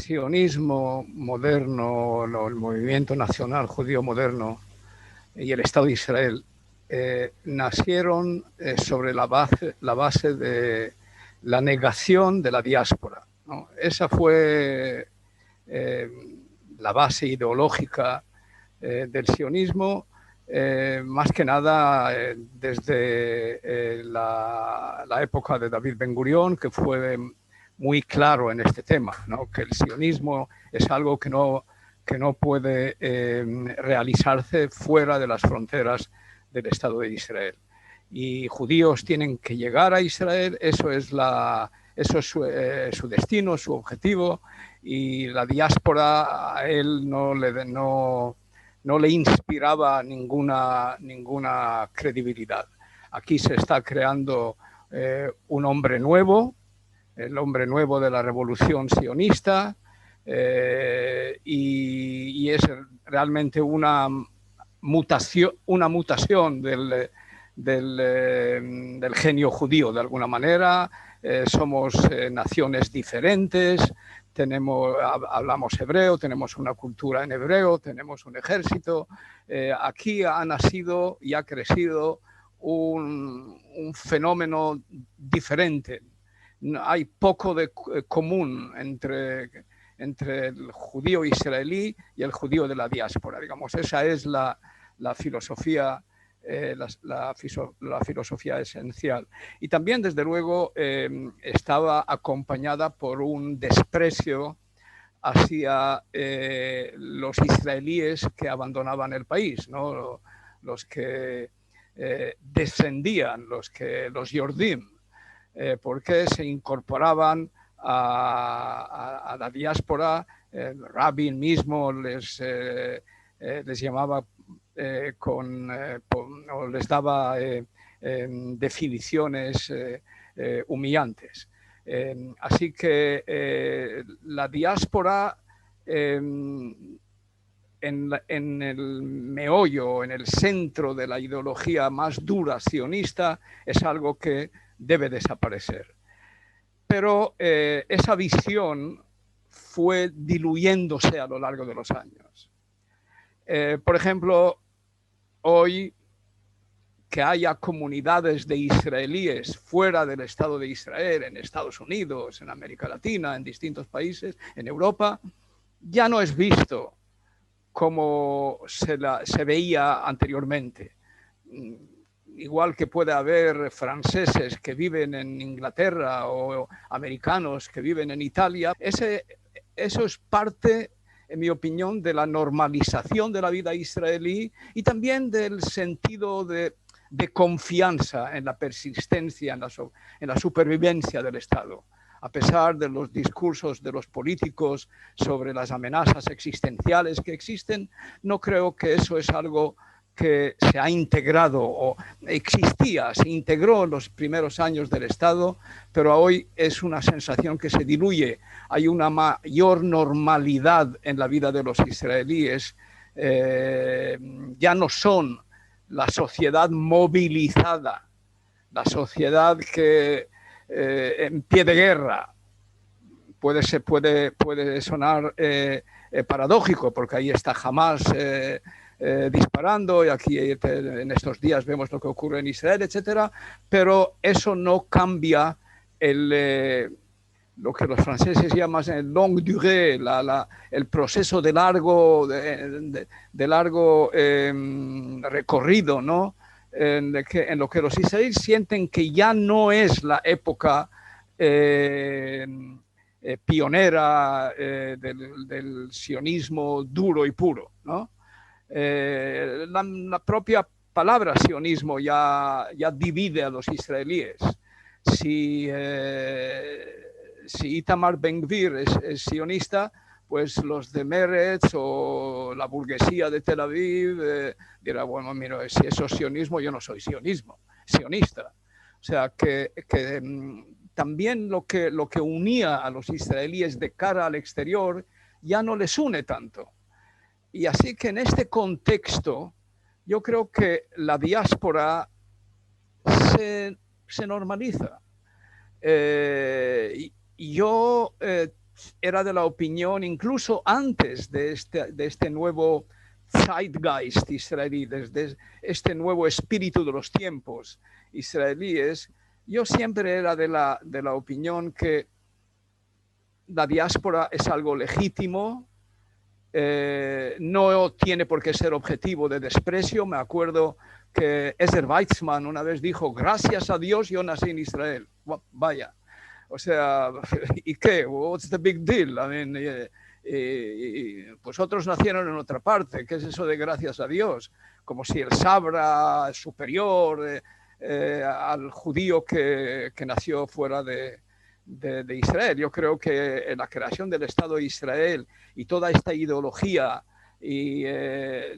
sionismo moderno, el movimiento nacional judío moderno y el Estado de Israel nacieron sobre la base de la negación de la diáspora, ¿no? Esa fue la base ideológica del sionismo, más que nada desde la época de David Ben Gurión, que fue muy claro en este tema, ¿no? Que el sionismo es algo que no puede realizarse fuera de las fronteras del Estado de Israel. Y judíos tienen que llegar a Israel, eso es su destino, su objetivo, y la diáspora a él no le inspiraba ninguna credibilidad. Aquí se está creando un hombre nuevo, el hombre nuevo de la revolución sionista, y es realmente una mutación del genio judío, de alguna manera. Somos naciones diferentes, hablamos hebreo, tenemos una cultura en hebreo, tenemos un ejército. Aquí ha nacido y ha crecido un fenómeno diferente. Hay poco de común entre el judío israelí y el judío de la diáspora. Digamos, esa es la filosofía, la filosofía esencial. Y también, desde luego, estaba acompañada por un desprecio hacia los israelíes que abandonaban el país, ¿no? Los que descendían, los Yordim, porque se incorporaban a la diáspora. Rabin mismo les llamaba o les daba definiciones humillantes. Así que la diáspora, en el meollo, en el centro de la ideología más dura sionista, es algo que debe desaparecer. Pero esa visión fue diluyéndose a lo largo de los años. Por ejemplo, hoy que haya comunidades de israelíes fuera del Estado de Israel, en Estados Unidos, en América Latina, en distintos países, en Europa, ya no es visto como se veía anteriormente. Igual que puede haber franceses que viven en Inglaterra o americanos que viven en Italia, eso es parte, en mi opinión, de la normalización de la vida israelí y también del sentido de confianza en la persistencia, en la supervivencia del Estado. A pesar de los discursos de los políticos sobre las amenazas existenciales que existen, no creo que eso es algo que se ha integrado o se integró en los primeros años del Estado, pero hoy es una sensación que se diluye. Hay una mayor normalidad en la vida de los israelíes. Ya no son la sociedad movilizada, la sociedad que en pie de guerra. Puede sonar paradójico, porque ahí está Hamas disparando, y aquí en estos días vemos lo que ocurre en Israel, etcétera, pero eso no cambia lo que los franceses llaman el longue durée, el proceso de largo recorrido, ¿no? En lo que los israelíes sienten que ya no es la época pionera del sionismo duro y puro, ¿no? La propia palabra sionismo ya divide a los israelíes. Si Itamar Ben-Gvir es sionista, pues los de Meretz o la burguesía de Tel Aviv dirá, bueno, mira, si eso es sionismo, yo no soy sionista. O sea, que también lo que unía a los israelíes de cara al exterior ya no les une tanto. Y así que en este contexto, yo creo que la diáspora se normaliza. Y yo era de la opinión, incluso antes de este nuevo zeitgeist israelí, desde este nuevo espíritu de los tiempos israelíes, yo siempre era de la opinión que la diáspora es algo legítimo, no tiene por qué ser objetivo de desprecio. Me acuerdo que Ezer Weizmann una vez dijo, gracias a Dios yo nací en Israel. Vaya, o sea, ¿y qué? What's the big deal? I mean, pues otros nacieron en otra parte. ¿Qué es eso de gracias a Dios? Como si el Sabra es superior al judío que nació fuera de Israel. Yo creo que la creación del Estado de Israel y toda esta ideología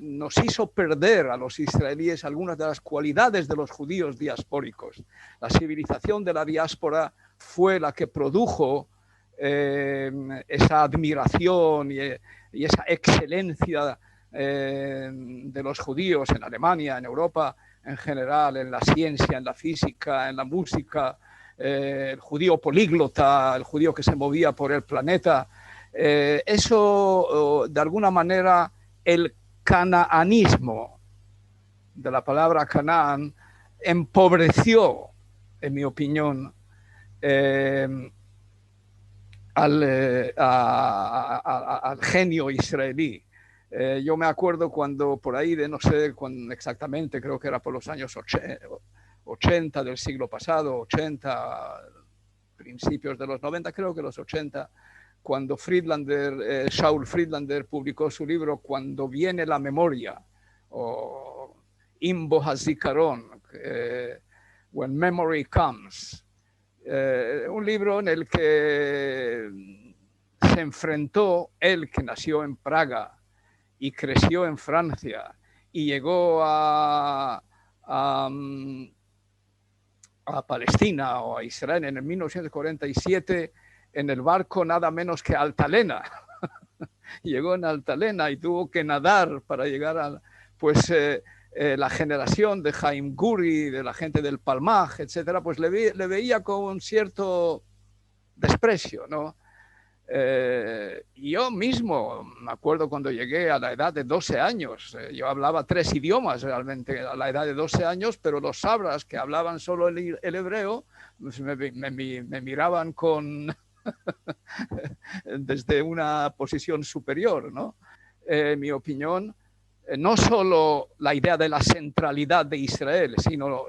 nos hizo perder a los israelíes algunas de las cualidades de los judíos diaspóricos. La civilización de la diáspora fue la que produjo esa admiración y esa excelencia de los judíos en Alemania, en Europa en general, en la ciencia, en la física, en la música, el judío políglota, el judío que se movía por el planeta. Eso, de alguna manera, el canaanismo, de la palabra Canaán, empobreció, en mi opinión, al genio israelí. Yo me acuerdo cuando por ahí de no sé cuando exactamente, creo que era por los años 80 del siglo pasado, 80, principios de los 90, creo que los 80, cuando Shaul Friedlander publicó su libro Cuando viene la memoria, o Imbo HaZikaron, When Memory Comes, un libro en el que se enfrentó él, que nació en Praga y creció en Francia y llegó a Palestina o a Israel en el 1947 en el barco nada menos que Altalena. Llegó en Altalena y tuvo que nadar para llegar a la generación de Haim Guri, de la gente del Palmaj, etcétera, pues le veía con cierto desprecio, ¿no? Yo mismo me acuerdo cuando llegué a la edad de 12 años, yo hablaba 3 idiomas realmente a la edad de 12 años, pero los sabras que hablaban solo el hebreo pues me miraban con desde una posición superior, ¿no? En mi opinión, no solo la idea de la centralidad de Israel, sino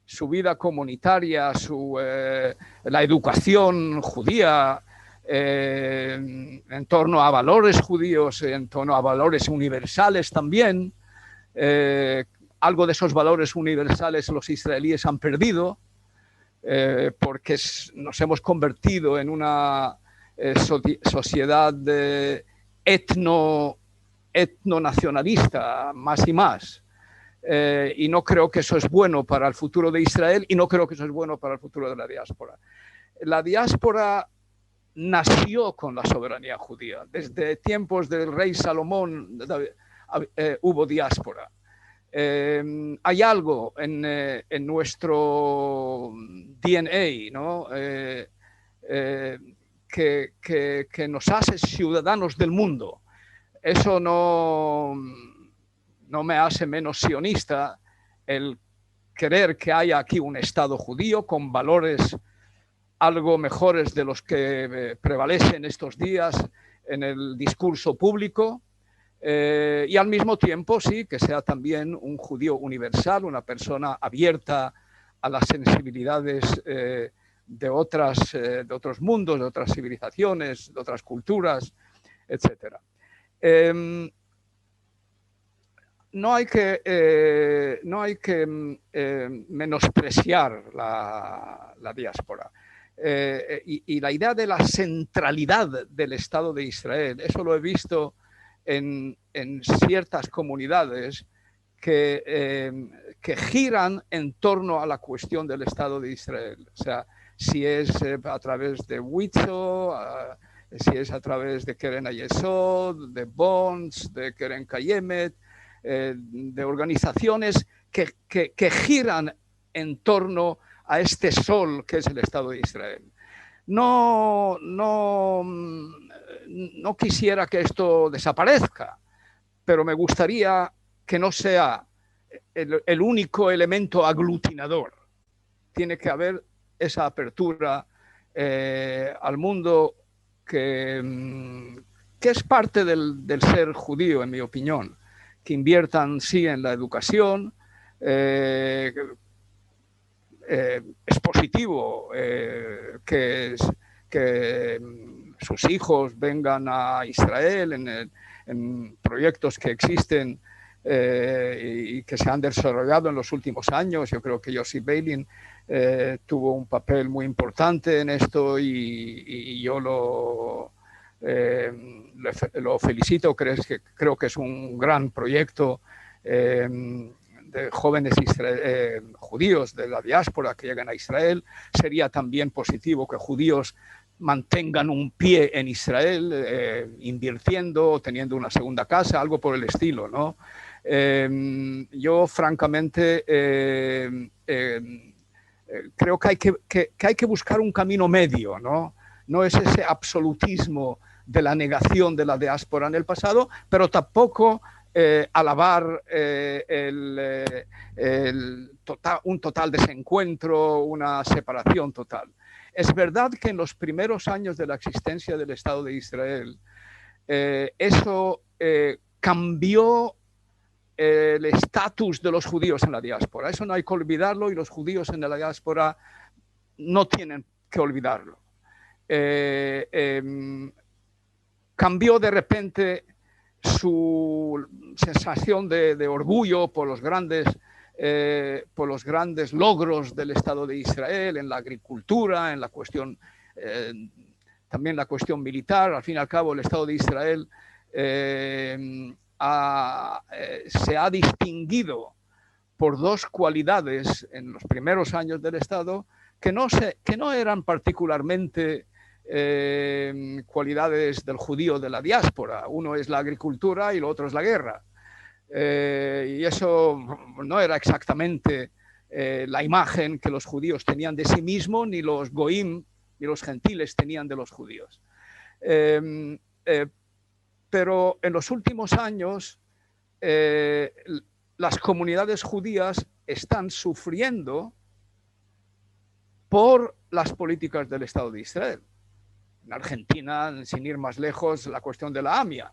su vida comunitaria, la educación judía, en torno a valores judíos, en torno a valores universales también. Algo de esos valores universales los israelíes han perdido, porque nos hemos convertido en una sociedad etnonacionalista más y más. Y no creo que eso es bueno para el futuro de Israel y no creo que eso es bueno para el futuro de la diáspora. La diáspora nació con la soberanía judía. Desde tiempos del rey Salomón hubo diáspora. Hay algo en nuestro DNA, ¿no? Que nos hace ciudadanos del mundo. Eso no me hace menos sionista el querer que haya aquí un Estado judío con valores algo mejores de los que prevalecen estos días en el discurso público, y al mismo tiempo sí que sea también un judío universal, una persona abierta a las sensibilidades de otros mundos, de otras civilizaciones, de otras culturas, etc. No hay que menospreciar la diáspora. Y la idea de la centralidad del Estado de Israel, eso lo he visto en ciertas comunidades que giran en torno a la cuestión del Estado de Israel. O sea, si es a través de Witzo, si es a través de Keren Hayesod, de Bonds, de Keren Kayemet, de organizaciones que giran en torno a este sol que es el Estado de Israel. no quisiera que esto desaparezca, pero me gustaría que no sea el único elemento aglutinador. Tiene que haber esa apertura al mundo que es parte del ser judío, en mi opinión, que inviertan, sí, en la educación. Es positivo que sus hijos vengan a Israel en proyectos que existen y que se han desarrollado en los últimos años. Yo creo que Yossi Beilin tuvo un papel muy importante en esto y yo lo felicito. Creo que es un gran proyecto de jóvenes judíos de la diáspora que llegan a Israel. Sería también positivo que judíos mantengan un pie en Israel, invirtiendo, teniendo una segunda casa, algo por el estilo, ¿no? Yo, francamente, creo que hay que buscar un camino medio, ¿no? No es ese absolutismo de la negación de la diáspora en el pasado, pero tampoco alabar un total desencuentro, una separación total. Es verdad que en los primeros años de la existencia del Estado de Israel, eso cambió el estatus de los judíos en la diáspora. Eso no hay que olvidarlo y los judíos en la diáspora no tienen que olvidarlo. Cambió de repente su sensación de orgullo por los grandes logros del Estado de Israel en la agricultura, en la cuestión, también la cuestión militar. Al fin y al cabo, el Estado de Israel se ha distinguido por dos cualidades en los primeros años del Estado que no eran particularmente cualidades del judío de la diáspora. Uno es la agricultura y lo otro es la guerra. Y eso no era exactamente la imagen que los judíos tenían de sí mismos, ni los goim, ni los gentiles tenían de los judíos. Pero en los últimos años, las comunidades judías están sufriendo por las políticas del Estado de Israel. En Argentina, sin ir más lejos, la cuestión de la AMIA,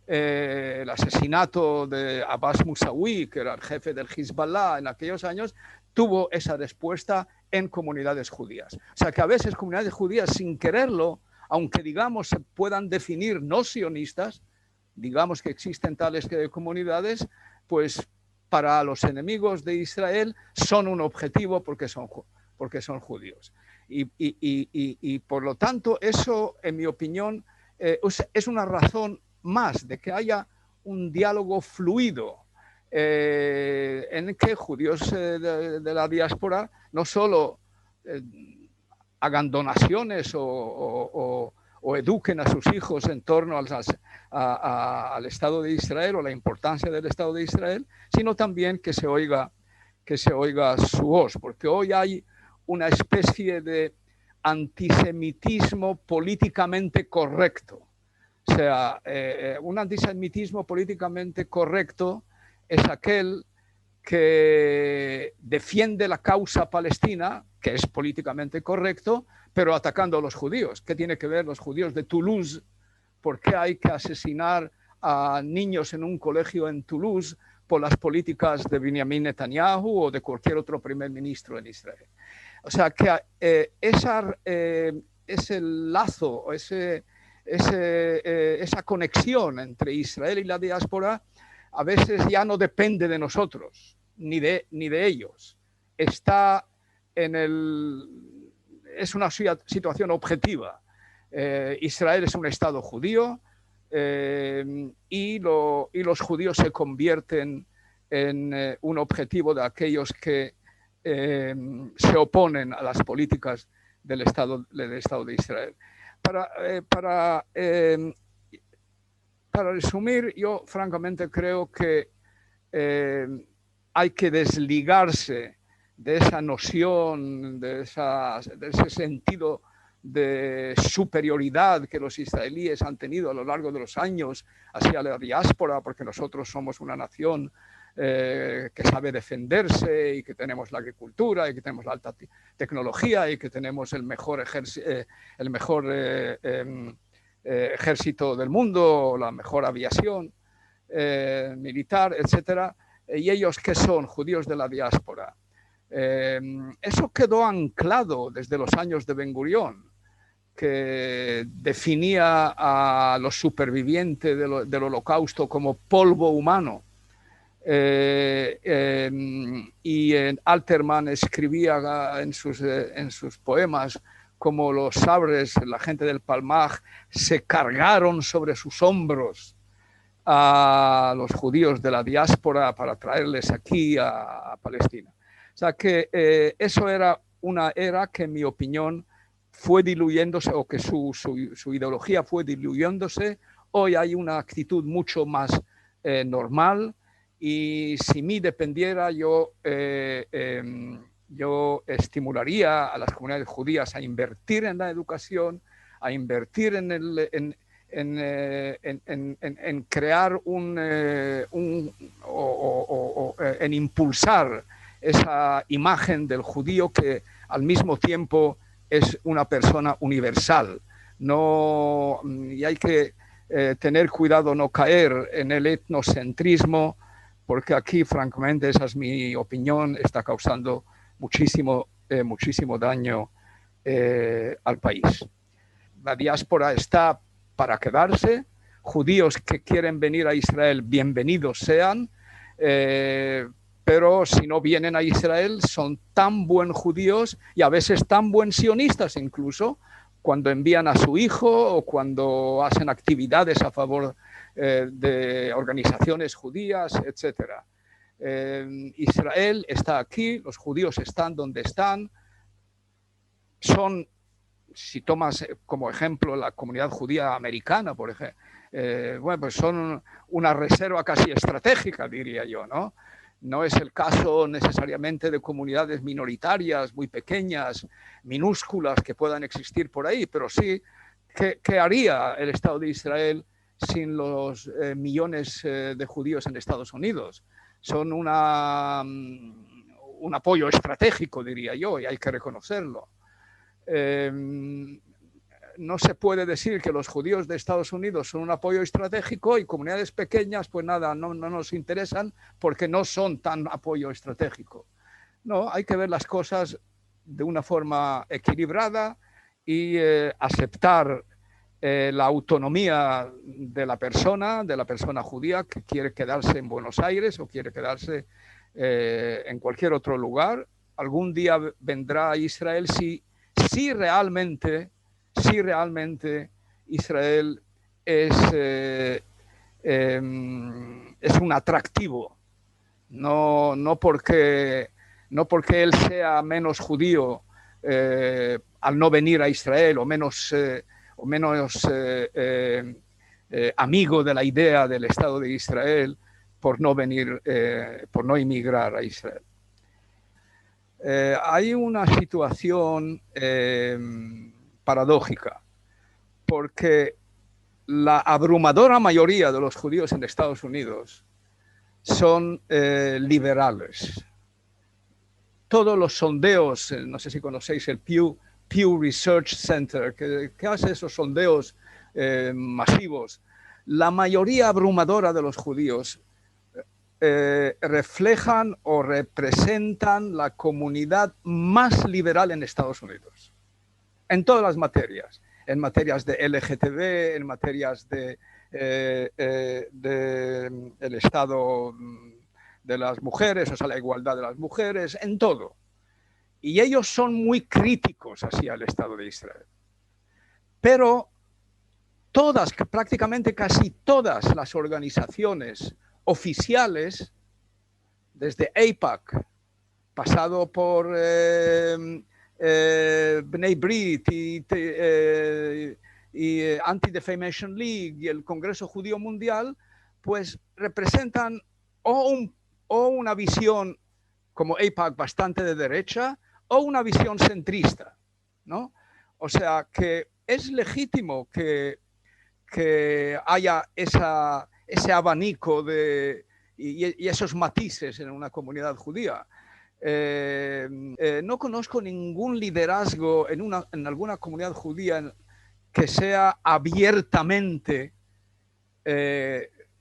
el asesinato de Abbas Musawi, que era el jefe del Hezbollah en aquellos años, tuvo esa respuesta en comunidades judías. O sea que a veces comunidades judías, sin quererlo, aunque digamos se puedan definir no sionistas, digamos que existen tales comunidades, pues para los enemigos de Israel son un objetivo porque son judíos. Y por lo tanto, eso, en mi opinión, es una razón más de que haya un diálogo fluido en que judíos de la diáspora no solo hagan donaciones o eduquen a sus hijos en torno al Estado de Israel o la importancia del Estado de Israel, sino también que se oiga su voz, porque hoy hay una especie de antisemitismo políticamente correcto. O sea, un antisemitismo políticamente correcto es aquel que defiende la causa palestina, que es políticamente correcto, pero atacando a los judíos. ¿Qué tiene que ver los judíos de Toulouse? ¿Por qué hay que asesinar a niños en un colegio en Toulouse por las políticas de Benjamin Netanyahu o de cualquier otro primer ministro en Israel? O sea, que ese lazo, esa conexión entre Israel y la diáspora a veces ya no depende de nosotros, ni de ellos. Es una situación objetiva. Israel es un Estado judío y los judíos se convierten en un objetivo de aquellos que se oponen a las políticas del Estado de Israel. Para resumir, yo francamente creo que hay que desligarse de esa noción, de ese sentido de superioridad que los israelíes han tenido a lo largo de los años hacia la diáspora, porque nosotros somos una nación que sabe defenderse y que tenemos la agricultura y que tenemos la alta tecnología y que tenemos el mejor ejército del mundo, la mejor aviación militar, etcétera. ¿Y ellos qué son? Judíos de la diáspora. Eso quedó anclado desde los años de Ben Gurión, que definía a los supervivientes del Holocausto como polvo humano. Y Alterman escribía en sus poemas como los sabres, la gente del Palmaj, se cargaron sobre sus hombros a los judíos de la diáspora para traerles aquí a Palestina. O sea que eso era una era que en mi opinión fue diluyéndose, o que su ideología fue diluyéndose. Hoy hay una actitud mucho más normal, y si mí dependiera yo estimularía a las comunidades judías a invertir en la educación, a invertir en crear en impulsar esa imagen del judío que al mismo tiempo es una persona universal. No, y hay que tener cuidado no caer en el etnocentrismo, porque aquí, francamente, esa es mi opinión, está causando muchísimo daño al país. La diáspora está para quedarse. Judíos que quieren venir a Israel, bienvenidos sean, pero si no vienen a Israel, son tan buen judíos y a veces tan buen sionistas incluso, cuando envían a su hijo o cuando hacen actividades a favor de organizaciones judías, etc. Israel está aquí, los judíos están donde están, son, si tomas como ejemplo la comunidad judía americana, por ejemplo, bueno, pues son una reserva casi estratégica, diría yo, ¿no? No es el caso necesariamente de comunidades minoritarias muy pequeñas, minúsculas, que puedan existir por ahí, pero sí, ¿qué haría el Estado de Israel sin los millones de judíos en Estados Unidos? Son un apoyo estratégico, diría yo, y hay que reconocerlo. No se puede decir que los judíos de Estados Unidos son un apoyo estratégico y comunidades pequeñas, pues nada, no nos interesan porque no son tan apoyo estratégico. No, hay que ver las cosas de una forma equilibrada y aceptar la autonomía de la persona judía que quiere quedarse en Buenos Aires o quiere quedarse en cualquier otro lugar. Algún día vendrá a Israel si realmente Israel es un atractivo, no porque él sea menos judío al no venir a Israel o menos amigo de la idea del Estado de Israel por no venir, por no emigrar a Israel. Hay una situación paradójica, porque la abrumadora mayoría de los judíos en Estados Unidos son liberales. Todos los sondeos, no sé si conocéis el Pew Research Center, que hace esos sondeos masivos, la mayoría abrumadora de los judíos reflejan o representan la comunidad más liberal en Estados Unidos, en todas las materias, en materias de LGTB, en materias de el estado de las mujeres, o sea, la igualdad de las mujeres, en todo. Y ellos son muy críticos hacia el Estado de Israel. Pero prácticamente casi todas las organizaciones oficiales, desde AIPAC, pasado por Bnei Brit y Anti-Defamation League y el Congreso Judío Mundial, pues representan o una visión como AIPAC bastante de derecha o una visión centrista, ¿no? O sea, que es legítimo que haya ese abanico y esos matices en una comunidad judía. No conozco ningún liderazgo en alguna comunidad judía que sea abiertamente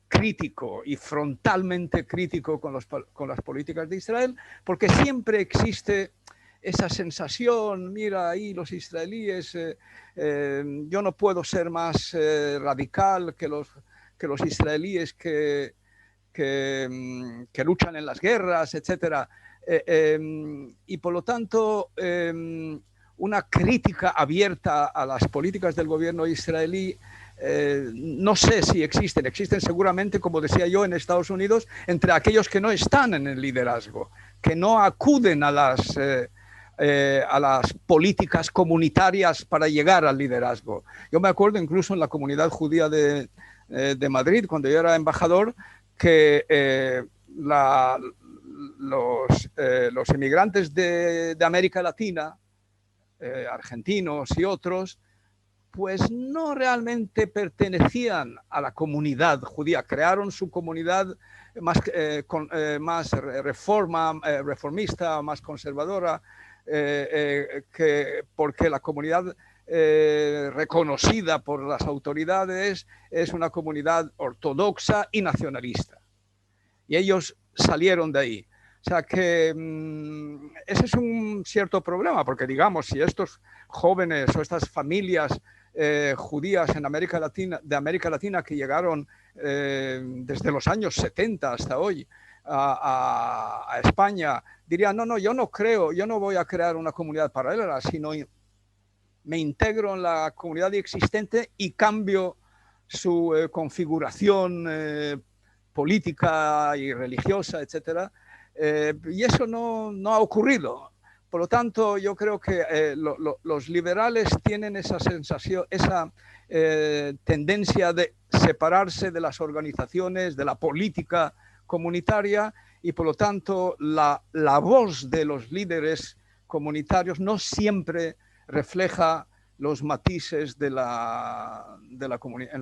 crítico y frontalmente crítico con las políticas de Israel, porque siempre existe esa sensación, mira ahí los israelíes, yo no puedo ser más radical que los israelíes que luchan en las guerras, etc. Y por lo tanto, una crítica abierta a las políticas del gobierno israelí, no sé si existen seguramente, como decía yo, en Estados Unidos, entre aquellos que no están en el liderazgo, que no acuden a las políticas comunitarias para llegar al liderazgo. Yo me acuerdo incluso en la comunidad judía de Madrid, cuando yo era embajador, que los inmigrantes de América Latina, argentinos y otros, pues no realmente pertenecían a la comunidad judía, crearon su comunidad más reformista, más conservadora, porque la comunidad reconocida por las autoridades es una comunidad ortodoxa y nacionalista. Y ellos salieron de ahí. O sea que ese es un cierto problema, porque digamos, si estos jóvenes o estas familias judías de América Latina que llegaron desde los años 70 hasta hoy a España, dirían, no, yo no voy a crear una comunidad paralela, sino me integro en la comunidad existente y cambio su configuración política y religiosa, etcétera. Y eso no ha ocurrido. Por lo tanto, yo creo que los liberales tienen esa sensación, esa tendencia de separarse de las organizaciones, de la política comunitaria, y por lo tanto la voz de los líderes comunitarios no siempre refleja los matices en la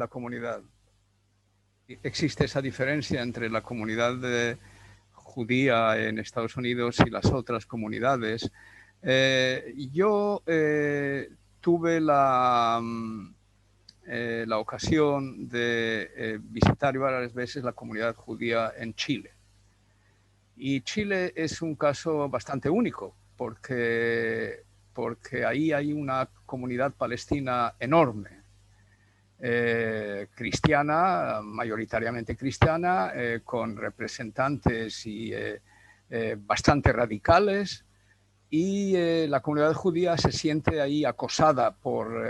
comunidad. Existe esa diferencia entre la comunidad judía en Estados Unidos y las otras comunidades. Yo tuve la ocasión de visitar varias veces la comunidad judía en Chile. Y Chile es un caso bastante único, porque ahí hay una comunidad palestina enorme, cristiana, mayoritariamente cristiana, con representantes bastante radicales, y la comunidad judía se siente ahí acosada por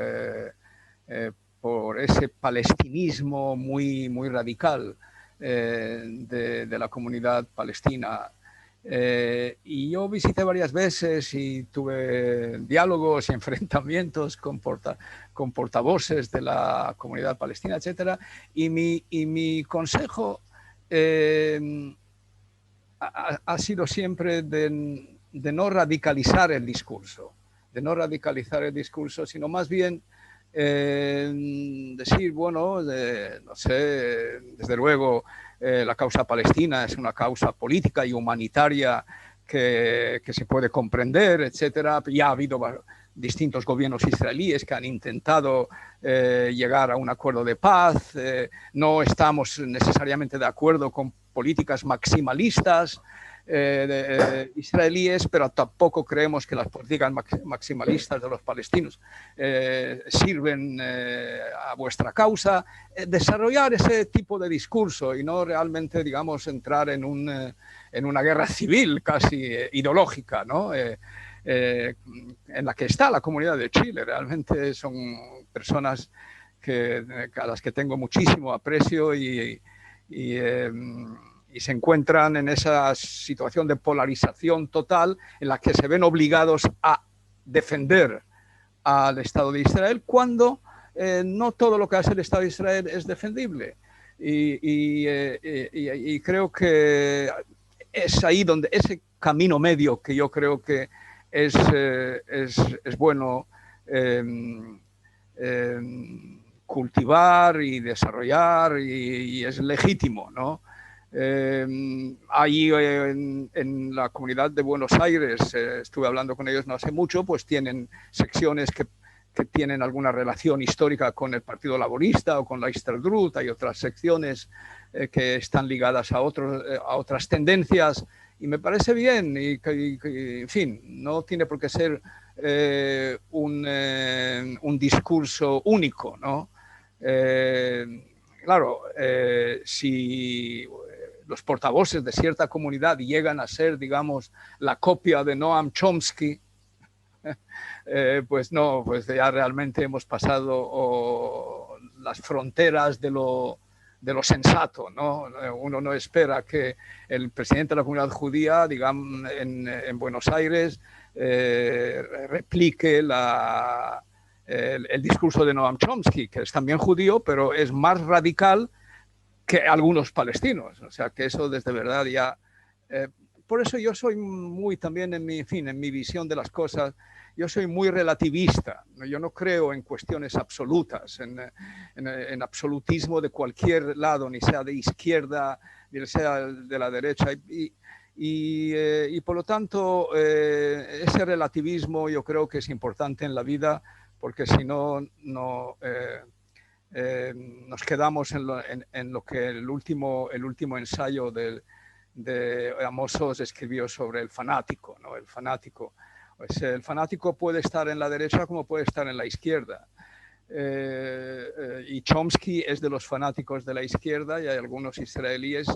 ese palestinismo muy radical de la comunidad palestina. Y yo visité varias veces y tuve diálogos y enfrentamientos con portavoces de la comunidad palestina, etcétera. Y mi consejo ha sido siempre de no radicalizar el discurso, sino más bien decir, bueno, no sé, desde luego la causa palestina es una causa política y humanitaria que se puede comprender, etcétera. Ya ha habido distintos gobiernos israelíes que han intentado llegar a un acuerdo de paz. No estamos necesariamente de acuerdo con políticas maximalistas israelíes, pero tampoco creemos que las políticas maximalistas de los palestinos sirven a vuestra causa. Desarrollar ese tipo de discurso y no realmente, digamos, entrar en una guerra civil casi ideológica, ¿no? En la que está la comunidad de Chile. Realmente son personas a las que tengo muchísimo aprecio y se encuentran en esa situación de polarización total en la que se ven obligados a defender al Estado de Israel cuando no todo lo que hace el Estado de Israel es defendible. Y creo que es ahí donde ese camino medio que yo creo que es bueno cultivar y desarrollar y es legítimo, ¿no? Ahí en la comunidad de Buenos Aires, estuve hablando con ellos no hace mucho, pues tienen secciones que tienen alguna relación histórica con el Partido Laborista o con la Histadrut, hay otras secciones que están ligadas a otras tendencias, y me parece bien, y en fin, no tiene por qué ser un discurso único, ¿no? Claro, si los portavoces de cierta comunidad llegan a ser, digamos, la copia de Noam Chomsky, pues no, pues ya realmente hemos pasado las fronteras de lo sensato, ¿no? Uno no espera que el presidente de la comunidad judía, digamos, en Buenos Aires, replique el discurso de Noam Chomsky, que es también judío, pero es más radical que algunos palestinos. O sea, que eso desde verdad ya... por eso yo soy muy también, en mi visión de las cosas, yo soy muy relativista. Yo no creo en cuestiones absolutas, en absolutismo de cualquier lado, ni sea de izquierda, ni sea de la derecha. Y por lo tanto, ese relativismo yo creo que es importante en la vida, porque si no, nos quedamos en lo que el último ensayo de Amos Oz escribió sobre el fanático, ¿no? El fanático. Pues el fanático puede estar en la derecha como puede estar en la izquierda. Y Chomsky es de los fanáticos de la izquierda, y hay algunos israelíes,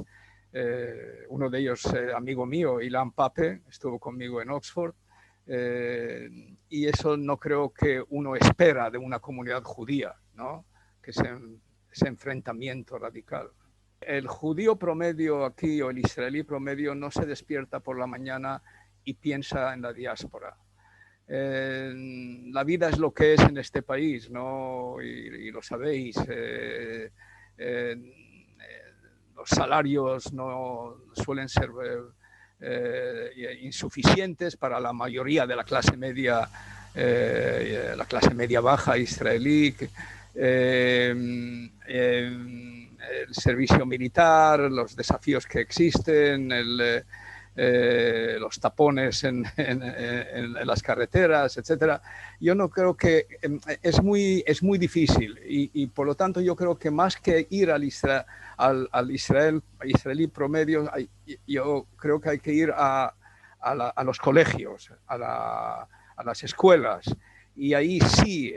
uno de ellos amigo mío, Ilan Pape, estuvo conmigo en Oxford, y eso no creo que uno espera de una comunidad judía, ¿no? Que ese enfrentamiento radical. El judío promedio aquí, o el israelí promedio, no se despierta por la mañana y piensa en la diáspora. La vida es lo que es en este país, ¿no? Y lo sabéis. Los salarios no suelen ser insuficientes para la mayoría de la clase media baja israelí. El servicio militar, los desafíos que existen, los tapones en las carreteras, etcétera. Yo no creo que es muy difícil, y por lo tanto yo creo que más que ir al israelí promedio, yo creo que hay que ir a los colegios, a las escuelas, y ahí sí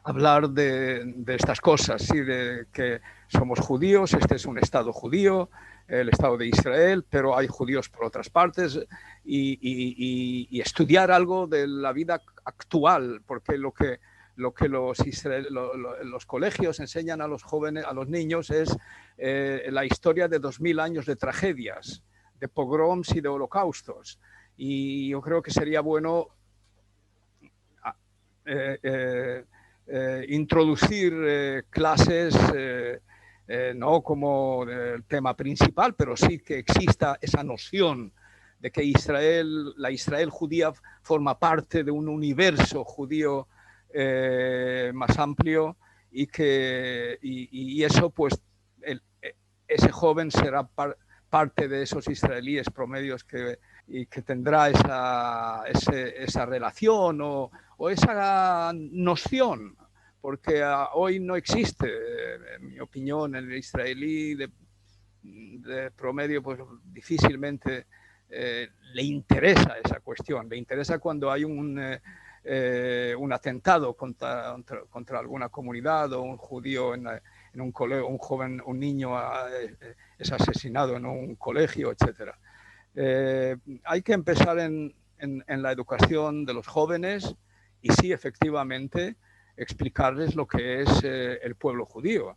hablar de estas cosas, ¿sí? De que somos judíos, este es un Estado judío, el Estado de Israel, pero hay judíos por otras partes, y estudiar algo de la vida actual, porque lo que los colegios enseñan a los jóvenes, a los niños, es la historia de 2000 años de tragedias, de pogroms y de holocaustos. Y yo creo que sería bueno introducir clases, no como el tema principal, pero sí que exista esa noción de que la Israel judía forma parte de un universo judío más amplio, y eso, pues, ese joven será parte de esos israelíes promedios que tendrá esa relación o esa noción, porque hoy no existe, en mi opinión, el israelí de promedio, pues difícilmente le interesa esa cuestión. Le interesa cuando hay un atentado contra alguna comunidad, o un judío en un colegio, un joven, un niño es asesinado en un colegio, etcétera. Hay que empezar en la educación de los jóvenes, y sí, efectivamente, explicarles lo que es el pueblo judío.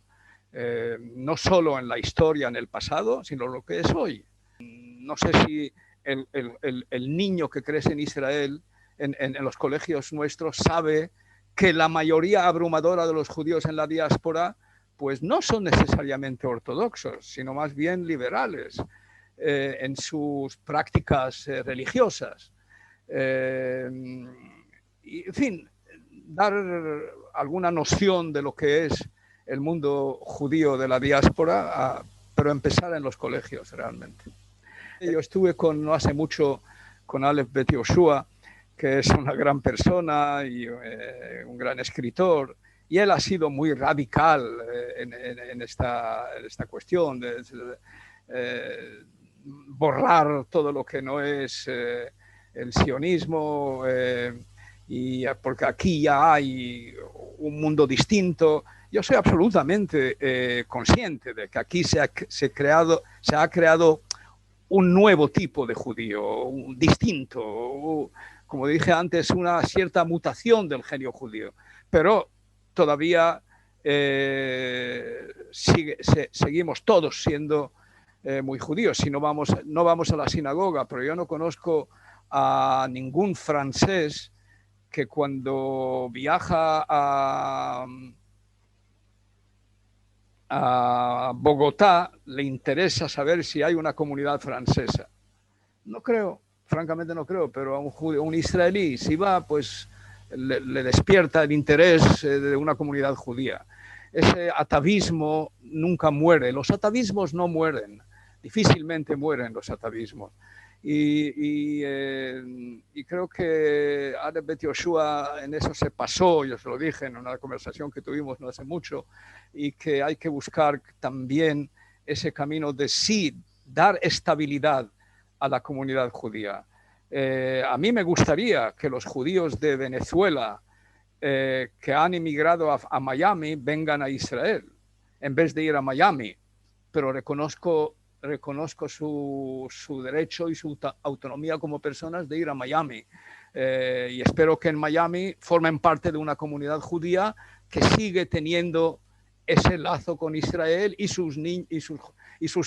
No solo en la historia, en el pasado, sino lo que es hoy. No sé si el niño que crece en Israel, en los colegios nuestros, sabe que la mayoría abrumadora de los judíos en la diáspora, pues no son necesariamente ortodoxos, sino más bien liberales en sus prácticas religiosas. Y, en fin, dar alguna noción de lo que es el mundo judío de la diáspora, pero empezar en los colegios realmente. Yo estuve no hace mucho con Aleph Bet Yoshua, que es una gran persona y un gran escritor, y él ha sido muy radical en esta cuestión de borrar todo lo que no es el sionismo, y porque aquí ya hay un mundo distinto. Yo soy absolutamente consciente de que aquí se ha creado un nuevo tipo de judío, distinto, como dije antes, una cierta mutación del genio judío, pero todavía seguimos todos siendo muy judíos. Si no vamos a la sinagoga, pero yo no conozco a ningún francés que cuando viaja a Bogotá le interesa saber si hay una comunidad francesa. No creo, francamente no creo, pero a un israelí, si va, pues le despierta el interés de una comunidad judía. Ese atavismo nunca muere, los atavismos no mueren, difícilmente mueren los atavismos. Y creo que Aleph Bet Yoshua en eso se pasó, yo se lo dije en una conversación que tuvimos no hace mucho, y que hay que buscar también ese camino de sí dar estabilidad a la comunidad judía. A mí me gustaría que los judíos de Venezuela que han emigrado a Miami vengan a Israel en vez de ir a Miami, pero reconozco su derecho y su autonomía como personas de ir a Miami. Y espero que en Miami formen parte de una comunidad judía que sigue teniendo ese lazo con Israel, y sus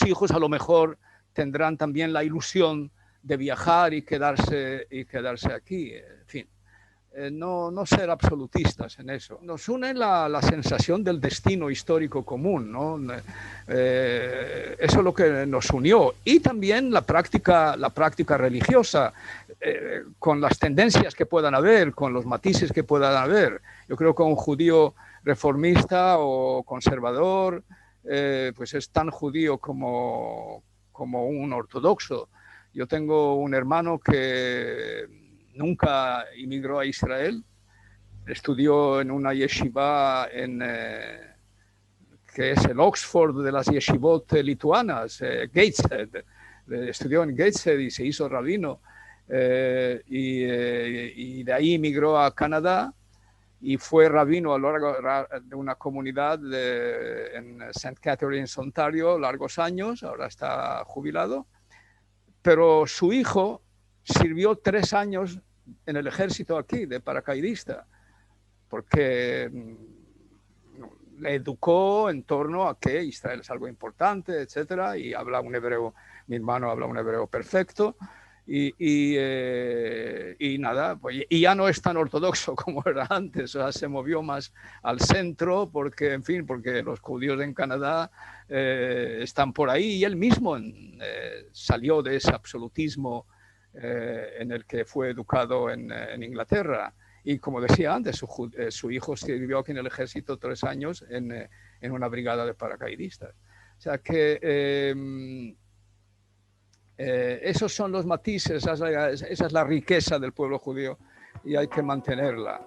hijos a lo mejor tendrán también la ilusión de viajar y quedarse aquí. En fin, no ser absolutistas en eso. Nos une la sensación del destino histórico común, ¿no? Eso es lo que nos unió, y también la práctica religiosa, con las tendencias que puedan haber, con los matices que puedan haber. Yo creo que un judío reformista o conservador pues es tan judío como un ortodoxo. Yo tengo un hermano que nunca emigró a Israel, estudió en una yeshiva que es el Oxford de las yeshivot lituanas, Gateshead. Estudió en Gateshead y se hizo rabino, y de ahí emigró a Canadá y fue rabino a lo largo de una comunidad en St. Catharines, Ontario, largos años. Ahora está jubilado, pero su hijo sirvió 3 años en el ejército aquí, de paracaidista, porque le educó en torno a que Israel es algo importante, etcétera, y habla un hebreo, mi hermano habla un hebreo perfecto, y nada, pues, y ya no es tan ortodoxo como era antes, o sea, se movió más al centro, porque, en fin, porque los judíos en Canadá están por ahí, y él mismo salió de ese absolutismo en el que fue educado en Inglaterra. Y como decía antes, su hijo sirvió aquí en el ejército 3 años en una brigada de paracaidistas. O sea que esos son los matices, esa es la riqueza del pueblo judío, y hay que mantenerla.